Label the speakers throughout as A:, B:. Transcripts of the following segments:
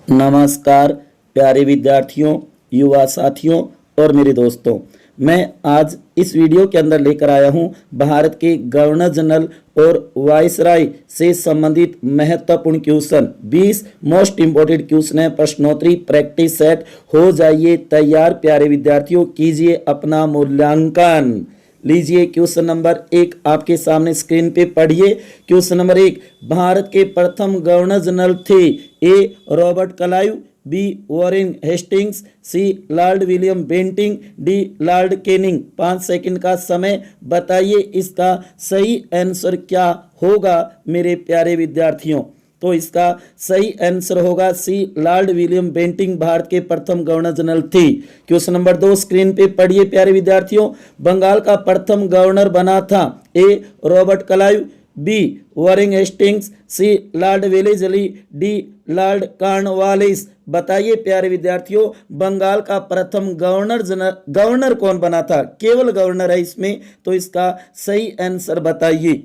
A: नमस्कार प्यारे विद्यार्थियों, युवा साथियों और मेरे दोस्तों। मैं आज इस वीडियो के अंदर लेकर आया हूं भारत के गवर्नर जनरल और वायसराय से संबंधित महत्वपूर्ण क्वेश्चन। 20 मोस्ट इंपोर्टेंट क्वेश्चन है, प्रश्नोत्तरी प्रैक्टिस सेट। हो जाइए तैयार प्यारे विद्यार्थियों, कीजिए अपना मूल्यांकन। लीजिए क्वेश्चन नंबर 1 आपके सामने स्क्रीन पे पढ़िए। क्वेश्चन नंबर 1, भारत के प्रथम गवर्नर जनरल थे? A Robert Clive, B Warren Hastings, C Lord William Bentinck, D Lord Canning. 5 second का समय, बताइए इसका सही आंसर क्या होगा मेरे प्यारे विद्यार्थियों। तो इसका सही आंसर होगा सी, लॉर्ड विलियम बेंटिंग भारत के प्रथम गवर्नर जनरल थी। क्वेश्चन नंबर 2 स्क्रीन पे पढ़िए प्यारे विद्यार्थियों। बंगाल का प्रथम गवर्नर बना था? A Robert Clive, B Warren Hastings, C Lord Wellesley, D Lord Cornwallis. बताइए प्यारे विद्यार्थियों, बंगाल का प्रथम गवर्नर कौन बना था? केवल गवर्नर है इसमें, तो इसका सही आंसर बताइए।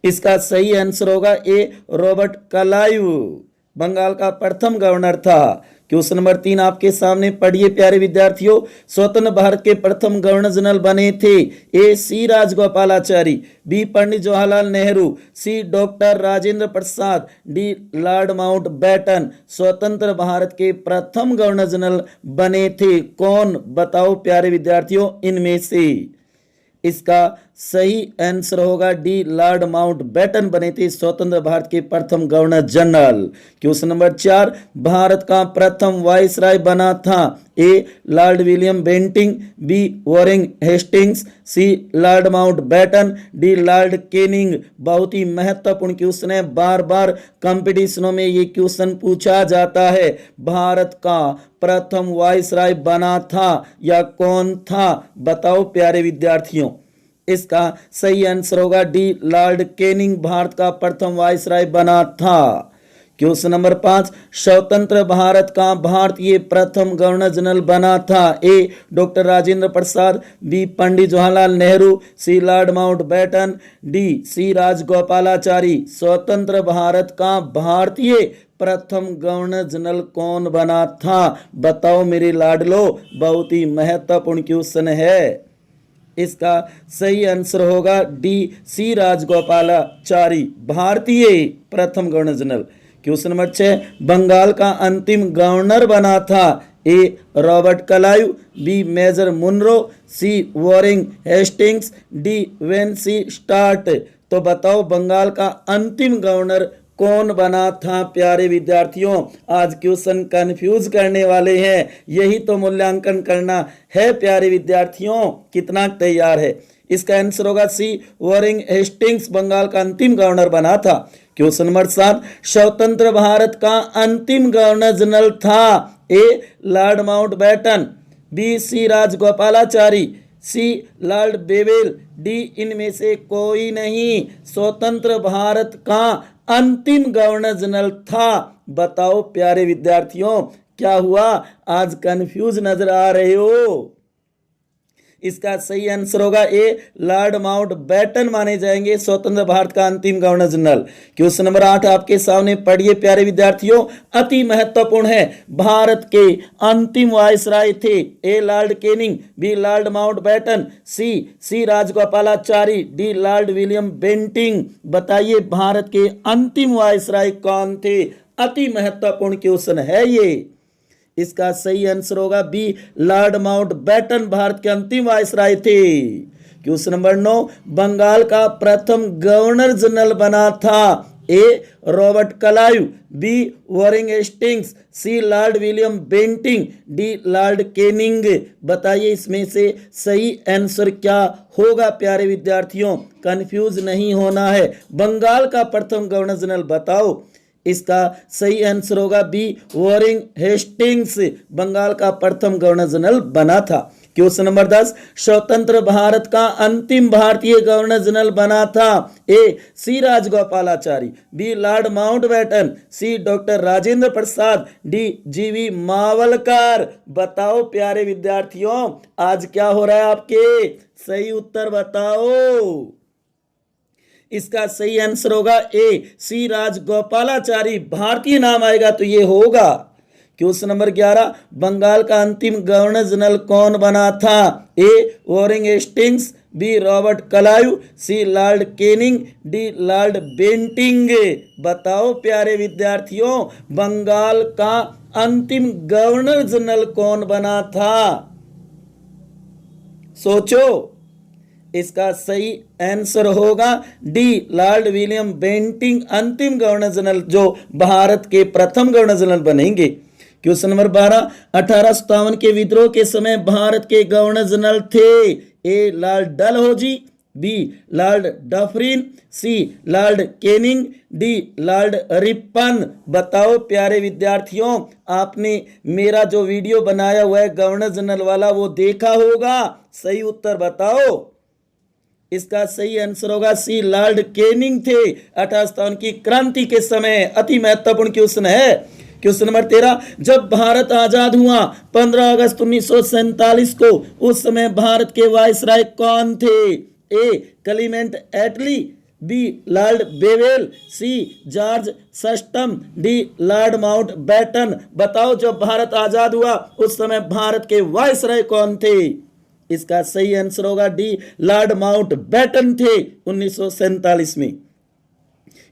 A: इसका सही आंसर होगा ए रॉबर्ट क्लाइव, बंगाल का प्रथम गवर्नर था। क्वेश्चन नंबर 3 आपके सामने पढ़िए प्यारे विद्यार्थियों। स्वतंत्र भारत के प्रथम गवर्नर जनरल बने थे? ए सी राजगोपालाचारी, बी पंडित जवाहरलाल नेहरू, सी डॉक्टर राजेंद्र प्रसाद, डी लॉर्ड माउंटबेटन। स्वतंत्र भारत के प्रथम गवर्नर जनरल बने थे कौन? बताओ प्यारे विद्यार्थियों इनमें से। इसका सही आंसर होगा डी, लॉर्ड माउंटबेटन बने थे स्वतंत्र भारत के प्रथम governor general. Question number 4, Bharat का प्रथम वायसराय बना था? A Lord William Bentinck, B Warren Hastings, C Lord Mountbatten, D Lord Canning. बहुत ही महत्वपूर्ण क्वेश्चन है, बार बार कंपटीशनों में ये क्वेश्चन पूछा जाता है। भारत का प्रथम वायसराय बना था या कौन था? बताओ प्यारे विद्यार्थियों। इसका सही आंसर होगा डी, लॉर्ड कैनिंग भारत का प्रथम वायसराय बना था। क्वेश्चन नंबर 5, स्वतंत्र भारत का भारतीय प्रथम गवर्नर जनरल बना था? A doctor Rajendra Prasad, B Pandit Jawaharlal Nehru, C Lord Mountbatten, D C Rajagopalachari. स्वतंत्र भारत का भारतीय प्रथम गवर्नर जनरल कौन बना था? बताओ मेरे लाडलो, बहुत ही महत्वपूर्ण क्वेश्चन है। इसका सही आंसर होगा डी, सी राजगोपालाचारी भारतीय प्रथम governor general. Question number 6, Bengal का अंतिम गवर्नर बना था? A Robert Clive, B Major Munro, C Warren Hastings, D Vansittart. तो बताओ बंगाल का अंतिम गवर्नर कौन बना था प्यारे विद्यार्थियों। आज क्वेश्चन कंफ्यूज करने वाले हैं, यही तो मूल्यांकन करना है प्यारे विद्यार्थियों। कितना तैयार है? इसका आंसर होगा सी, वॉरेन हेस्टिंग्स बंगाल का अंतिम गवर्नर बना था। क्वेश्चन नंबर 7, स्वतंत्र भारत का अंतिम गवर्नर जनरल था? A Lord Mountbatten, B C Rajagopalachari, C Lord Wavell, D इनमें से कोई नहीं। स्वतंत्र भारत का अंतिम गवर्नर जनरल था। बताओ प्यारे विद्यार्थियों क्या हुआ? आज कंफ्यूज नजर आ रहे हो। इसका सही आंसर होगा ए, लॉर्ड माउंटबेटन माने जाएंगे स्वतंत्र भारत का अंतिम गवर्नर जनरल। क्वेश्चन नंबर 8 आपके सामने पढ़िए प्यारे विद्यार्थियों, अति महत्वपूर्ण है। भारत के अंतिम वायसराय थे? A Lord Canning, B Lord Mountbatten, C Rajagopalachari, D Lord William Bentinck. बताइए भारत के अंतिम वायसराय कौन थे? अति महत्वपूर्ण क्वेश्चन है ये। इसका सही आंसर होगा बी, लॉर्ड माउंटबेटन भारत के अंतिम वायसराय थे। क्वेश्चन नंबर 9, बंगाल का प्रथम गवर्नर जनरल बना था? A Robert Clive, B Warren Hastings, C Lord William Bentinck, D Lord Canning. बताइए इसमें से सही आंसर क्या होगा प्यारे विद्यार्थियों। कंफ्यूज नहीं होना है, बंगाल का प्रथम गवर्नर जनरल बताओ। इसका सही आंसर होगा बी, वॉरेन हेस्टिंग्स बंगाल का प्रथम गवर्नर जनरल बना था। क्वेश्चन नंबर 10, स्वतंत्र भारत का अंतिम भारतीय गवर्नर जनरल बना था? ए सी राजगोपालाचारी, बी लॉर्ड माउंटबेटन, सी डॉक्टर राजेंद्र प्रसाद, डी जीवी मावलकर। बताओ प्यारे विद्यार्थियों आज क्या हो रहा है आपके? सही उत्तर बताओ। इसका सही आंसर होगा ए, सी राजगोपालाचारी। भारतीय नाम आएगा तो ये होगा। क्वेश्चन नंबर 11, बंगाल का अंतिम गवर्नर जनरल कौन बना था? A Warren Hastings, B Robert Clive, C Lord Canning, D Lord Bentinck. बताओ प्यारे विद्यार्थियों, बंगाल का अंतिम गवर्नर जनरल कौन बना था? सोचो। इसका सही आंसर होगा डी लॉर्ड विलियम बेंटिंग, अंतिम गवर्नर जनरल जो भारत के प्रथम गवर्नर जनरल बनेंगे। क्वेश्चन नंबर 12, 1857 के विद्रोह के समय भारत के गवर्नर जनरल थे? A Lord Dalhousie, B Lord Dufferin, C Lord Canning, D Lord Ripon. बताओ प्यारे विद्यार्थियों, आपने मेरा जो वीडियो बनाया हुआ है गवर्नर जनरल वाला वो देखा होगा। सही उत्तर बताओ। इसका सही आंसर होगा सी लॉर्ड कैनिंग थे 1857 की क्रांति के समय। अति महत्वपूर्ण क्वेश्चन है। क्वेश्चन नंबर 13, जब भारत आजाद हुआ 15 अगस्त 1947 को, उस समय भारत के वायसराय कौन थे? A Clement Attlee, B Lord Wavell, C George सस्टम, डी लॉर्ड माउंट बैटन। बताओ जब भारत आजाद हुआ उस समय भारत के वायसराय कौन थे? इसका सही आंसर होगा डी लॉर्ड माउंट बैटन थे 1947 में।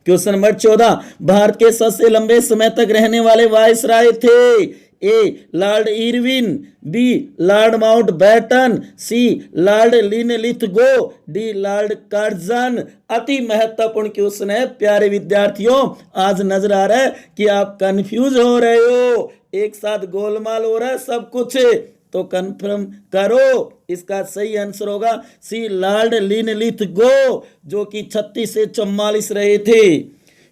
A: क्वेश्चन नंबर 14, भारत के सबसे लंबे समय तक रहने वाले वायसराय थे? A Lord Irwin, B Lord Mountbatten, C Lord Linlithgow, D Lord Curzon. अति महत्वपूर्ण क्वेश्चन है प्यारे विद्यार्थियों। आज नजर आ रहा है कि आप कंफ्यूज हो रहे हो, एक साथ गोलमाल हो रहा है सब कुछ, तो कंफर्म करो। इसका सही आंसर होगा सी लॉर्ड लिनलिथगो, जो कि 36 से 44 रहे थे।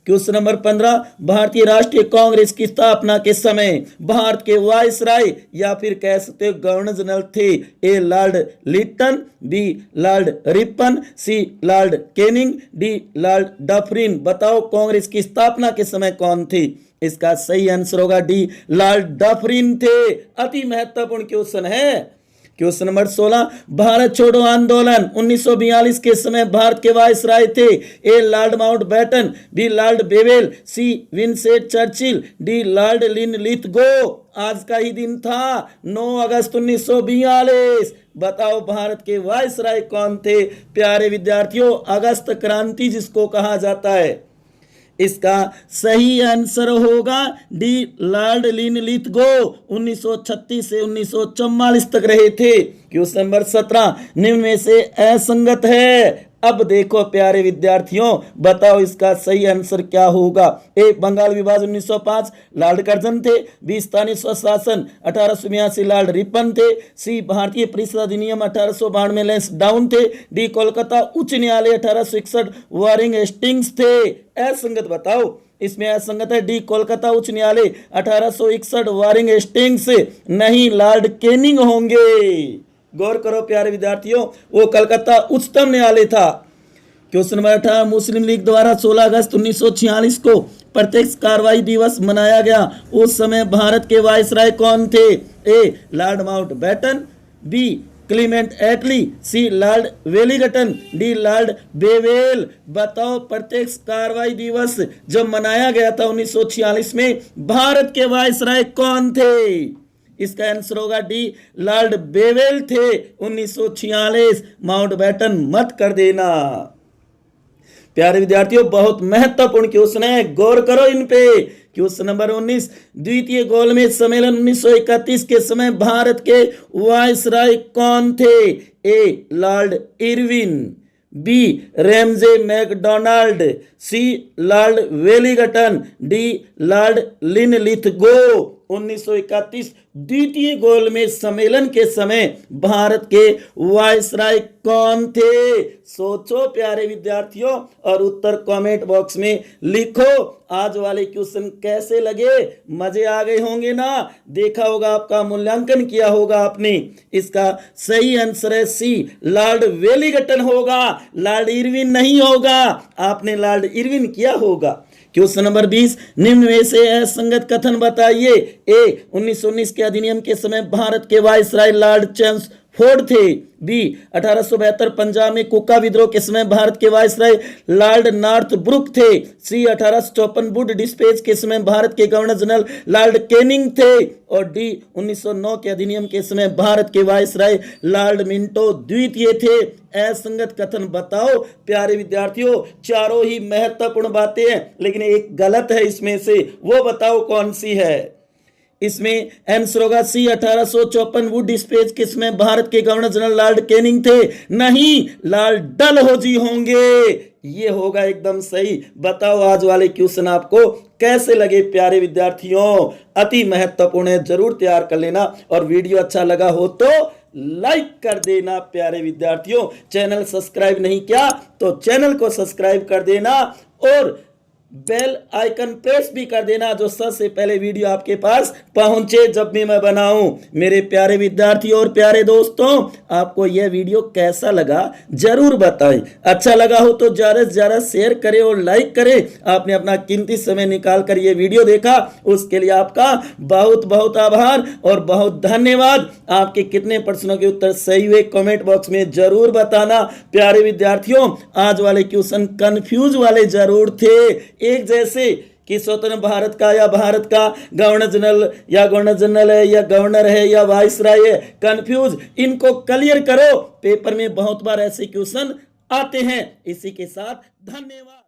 A: क्वेश्चन नंबर 15, भारतीय राष्ट्रीय कांग्रेस की स्थापना के समय भारत के वायसराय या फिर कह सकते हो गवर्नर जनरल थे? A Lord Lytton, B Lord Ripon, C Lord Canning, D Lord Dufferin. बताओ कांग्रेस की स्थापना के समय कौन थे? इसका सही आंसर होगा डी लॉर्ड डफरिन थे। अति महत्वपूर्ण क्वेश्चन है। क्वेश्चन नंबर 16, भारत छोड़ो आंदोलन 1942 के समय भारत के वायसराय थे? A Lord Mountbatten, B Lord Wavell, C Winston Churchill, D Lord Linlithgow. आज का ही दिन था 9 अगस्त 1942। बताओ भारत के वायसराय कौन थे प्यारे विद्यार्थियों? अगस्त क्रांति जिसको कहा जाता है। इसका सही आंसर होगा डी लॉर्ड लिनलिथगो, 1936 से 1944 तक रहे थे। क्वेश्चन नंबर 17, निम्न में से असंगत है। अब देखो प्यारे विद्यार्थियों, बताओ इसका सही आंसर क्या होगा? ए बंगाल विभाजन 1905 लॉर्ड कर्जन थे, बी स्थानीय स्वशासन 1882 लॉर्ड रिपन थे, सी भारतीय परिषद अधिनियम 1892 में लेंस डाउन थे, डी कोलकाता उच्च न्यायालय 1861 वॉरेन हेस्टिंग्स थे। असंगत बताओ। इसमें असंगत है डी कोलकाता उच्च न्यायालय 1861 वॉरेन हेस्टिंग्स, नहीं लॉर्ड कैनिंग होंगे। गौर करो प्यारे विद्यार्थियों, वो कलकत्ता उच्चतम न्यायालय था। क्वेश्चन नंबर 18, मुस्लिम लीग द्वारा 16 अगस्त 1946 को प्रत्यक्ष कार्रवाई दिवस मनाया गया। उस समय भारत के वायसराय कौन थे? A Lord Mountbatten, B Clement Attlee, C Lord Wellington, D Lord Wavell. बताओ प्रत्यक्ष कार्रवाई दिवस जब मनाया गया था 1946 में, भारत के वायसराय कौन थे? इसका आंसर होगा डी लॉर्ड बेवेल थे 1946। माउंट बैटन मत कर देना। प्यारे विद्यार्थियों, बहुत महत्वपूर्ण क्वेश्चन है, गौर करो इन पे। क्वेश्चन नंबर 19, द्वितीय गोलमेज सम्मेलन 1931 के समय भारत के वायसराय कौन थे? A Lord Irwin, B Ramsay MacDonald, C Lord Wellington, D Lord Linlithgow. 1931 द्वितीय गोलमेज सम्मेलन के समय भारत के वायसराय कौन थे? सोचो प्यारे विद्यार्थियों और उत्तर कमेंट बॉक्स में लिखो। आज वाले क्वेश्चन कैसे लगे? मजे आ गए होंगे ना? देखा होगा, आपका मूल्यांकन किया होगा आपने। इसका सही आंसर है सी लॉर्ड वेलिंगटन होगा, लॉर्ड इरविन नहीं होगा। आपने लॉर्ड इरविन किया होगा। क्वेश्चन नंबर 20, निम्न में से असंगत कथन बताइए। ए 1919 के अधिनियम के समय भारत के वायसराय लॉर्ड चैम्स फोर्ड थे। बी 1872 पंजाब में कुका विद्रोह के समय भारत के वायसराय लॉर्ड नॉर्थब्रुक थे। सी 1854 वुड डिस्पैच के समय भारत के गवर्नर जनरल लॉर्ड कैनिंग थे। और डी 1909 के अधिनियम के समय भारत के वायसराय लॉर्ड मिंटो द्वितीय थे। असंगत कथन बताओ प्यारे विद्यार्थियों। चारों ही महत्वपूर्ण बातें हैं, लेकिन एक गलत है इसमें से, वो बताओ कौन सी है। इसमें आंसर होगा सी 1854 वुड डिस्पैच के समय भारत के गवर्नर जनरल लॉर्ड कैनिंग थे, नहीं लॉर्ड डलहौजी होंगे। ये होगा एकदम सही। बताओ आज वाले क्वेश्चन आपको कैसे लगे प्यारे विद्यार्थियों। अति महत्वपूर्ण है, जरूर तैयार कर लेना। और वीडियो अच्छा लगा हो तो लाइक कर देना प्यारे विद्यार्थियों। चैनल सब्सक्राइब नहीं किया तो चैनल को सब्सक्राइब कर देना और बेल आइकन प्रेस भी कर देना, जो सबसे पहले वीडियो आपके पास पहुंचे जब भी मैं बनाऊं। मेरे प्यारे विद्यार्थियों और प्यारे दोस्तों, आपको यह वीडियो कैसा लगा जरूर बताएं। अच्छा लगा हो तो ज्यादा से ज्यादा शेयर करें और लाइक करें। आपने अपना कीमती समय निकाल कर यह वीडियो देखा, उसके लिए आपका बहुत बहुत आभार और बहुत धन्यवाद। आपके कितने प्रश्नों के उत्तर सही हुए कमेंट बॉक्स में जरूर बताना। प्यारे विद्यार्थियों, आज वाले क्वेश्चन कंफ्यूज वाले जरूर थे, एक जैसे कि स्वतंत्र भारत का या भारत का गवर्नर जनरल या गवर्नर जनरल है या गवर्नर है या वाइसराय है, कंफ्यूज। इनको क्लियर करो, पेपर में बहुत बार ऐसे क्वेश्चन आते हैं। इसी के साथ धन्यवाद।